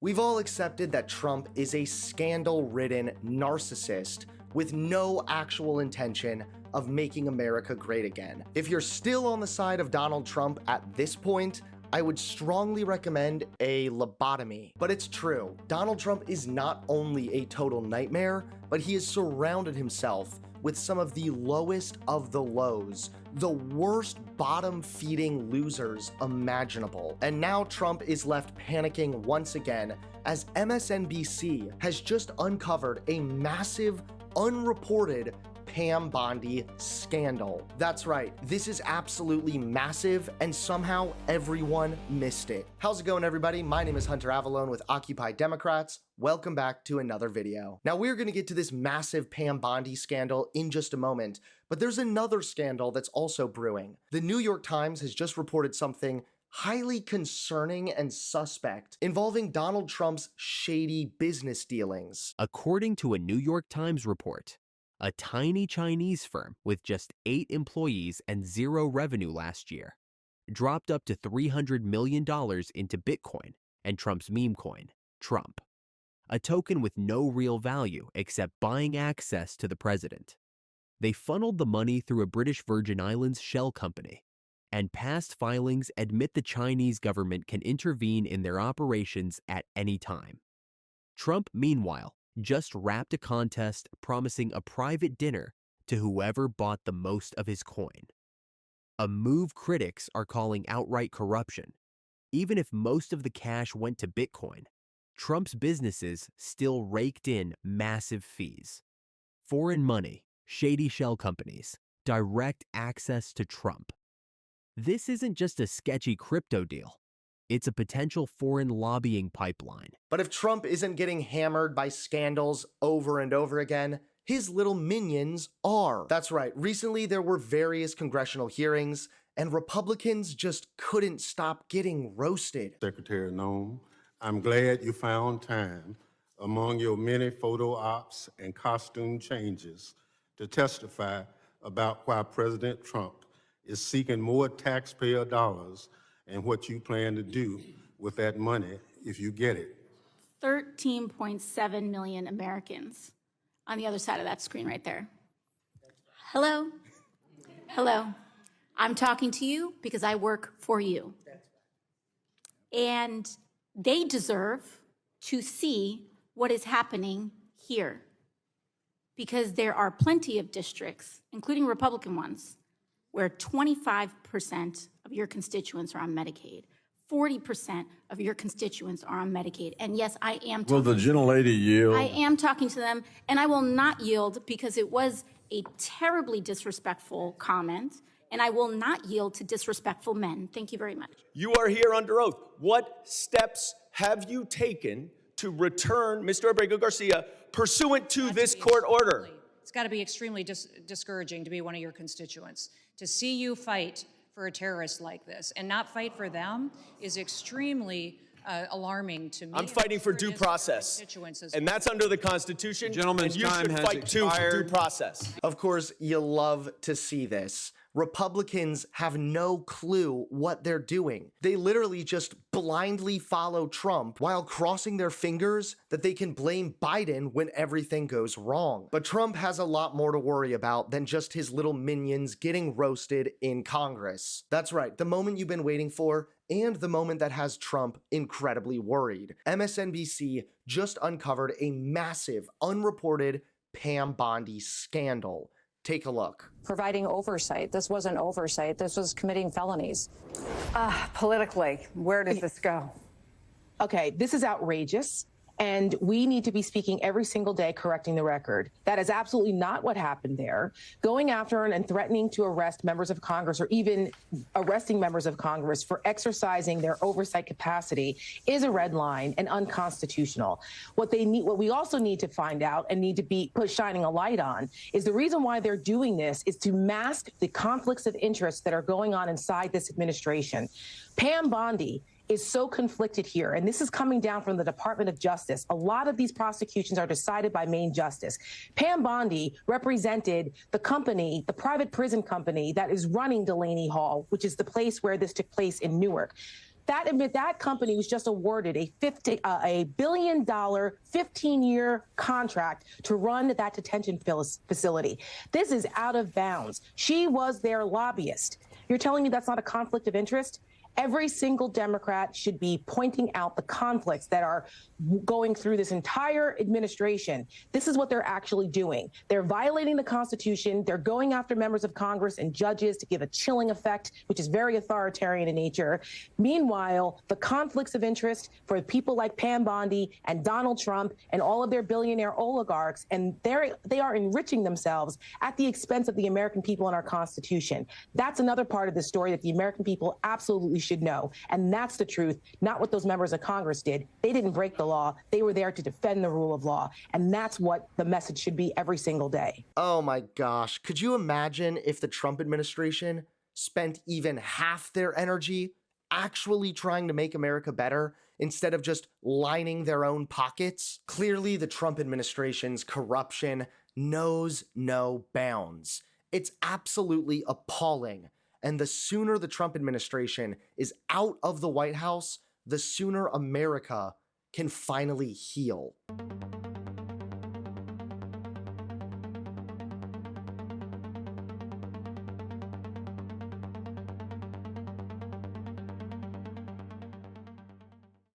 We've all accepted that Trump is a scandal-ridden narcissist with no actual intention of making America great again. If you're still on the side of Donald Trump at this point, I would strongly recommend a lobotomy. But it's true, Donald Trump is not only a total nightmare, but he has surrounded himself with some of the lowest of the lows, the worst bottom-feeding losers imaginable. And now Trump is left panicking once again as MSNBC has just uncovered a massive, unreported Pam Bondi scandal. That's right, this is absolutely massive, and somehow everyone missed it. How's it going, everybody? My name is Hunter Avallone with Occupy Democrats. Welcome back to another video. Now, we're gonna get to this massive Pam Bondi scandal in just a moment, but there's another scandal that's also brewing. The New York Times has just reported something highly concerning and suspect involving Donald Trump's shady business dealings. According to a New York Times report, a tiny Chinese firm with just 8 employees and 0 revenue last year dropped up to $300 million into Bitcoin and Trump's meme coin, Trump, a token with no real value except buying access to the president. They funneled the money through a British Virgin Islands shell company, and past filings admit the Chinese government can intervene in their operations at any time. Trump, meanwhile, just wrapped a contest promising a private dinner to whoever bought the most of his coin. A move critics are calling outright corruption. Even if most of the cash went to Bitcoin, Trump's businesses still raked in massive fees. Foreign money, shady shell companies, direct access to Trump. This isn't just a sketchy crypto deal. It's a potential foreign lobbying pipeline. But if Trump isn't getting hammered by scandals over and over again, his little minions are. That's right, recently there were various congressional hearings, and Republicans just couldn't stop getting roasted. Secretary Noem, I'm glad you found time among your many photo ops and costume changes to testify about why President Trump is seeking more taxpayer dollars and what you plan to do with that money if you get it. 13.7 million Americans on the other side of that screen right there. Hello. Hello. I'm talking to you because I work for you. And they deserve to see what is happening here, because there are plenty of districts, including Republican ones, where 25% of your constituents are on Medicaid, 40% of your constituents are on Medicaid. And yes, I am talking. Will the gentlelady yield? I am talking to them, and I will not yield because it was a terribly disrespectful comment, and I will not yield to disrespectful men. Thank you very much. You are here under oath. What steps have you taken to return Mr. Abrego-Garcia pursuant to this court order? It's got to be extremely discouraging to be one of your constituents. To see you fight for a terrorist like this and not fight for them is extremely alarming to me. I'm fighting for due process, and that's under the Constitution. Gentleman's and you time should has fight too for due expired. process. Of course, you love to see this. Republicans have no clue what they're doing. They literally just blindly follow Trump while crossing their fingers that they can blame Biden when everything goes wrong. But Trump has a lot more to worry about than just his little minions getting roasted in Congress. That's right, the moment you've been waiting for, and the moment that has Trump incredibly worried. MSNBC just uncovered a massive, unreported Pam Bondi scandal. Take a look. Providing oversight. This wasn't oversight. This was committing felonies. Politically, where does this go? Okay, this is outrageous, and we need to be speaking every single day correcting the record. That is absolutely not what happened there. Going after and threatening to arrest members of Congress, or even arresting members of Congress for exercising their oversight capacity, is a red line and unconstitutional. What we also need to find out and need to be shining a light on is the reason why they're doing this is to mask the conflicts of interest that are going on inside this administration. Pam Bondi is so conflicted here, and this is coming down from the Department of Justice. A lot of these prosecutions are decided by Main Justice. Pam Bondi represented the company, the private prison company that is running Delaney Hall, which is the place where this took place in Newark. That company was just awarded a $1 billion 15-year contract to run that detention facility. This is out of bounds. She was their lobbyist. You're telling me that's not a conflict of interest? Every single Democrat should be pointing out the conflicts that are going through this entire administration. This is what they're actually doing. They're violating the Constitution. They're going after members of Congress and judges to give a chilling effect, which is very authoritarian in nature. Meanwhile, the conflicts of interest for people like Pam Bondi and Donald Trump and all of their billionaire oligarchs, and they are enriching themselves at the expense of the American people and our Constitution. That's another part of the story that the American people absolutely should know. And that's the truth, not what those members of Congress did. They didn't break the law. They were there to defend the rule of law. And that's what the message should be every single day. Oh my gosh. Could you imagine if the Trump administration spent even half their energy actually trying to make America better instead of just lining their own pockets? Clearly, the Trump administration's corruption knows no bounds. It's absolutely appalling. And the sooner the Trump administration is out of the White House, the sooner America can finally heal.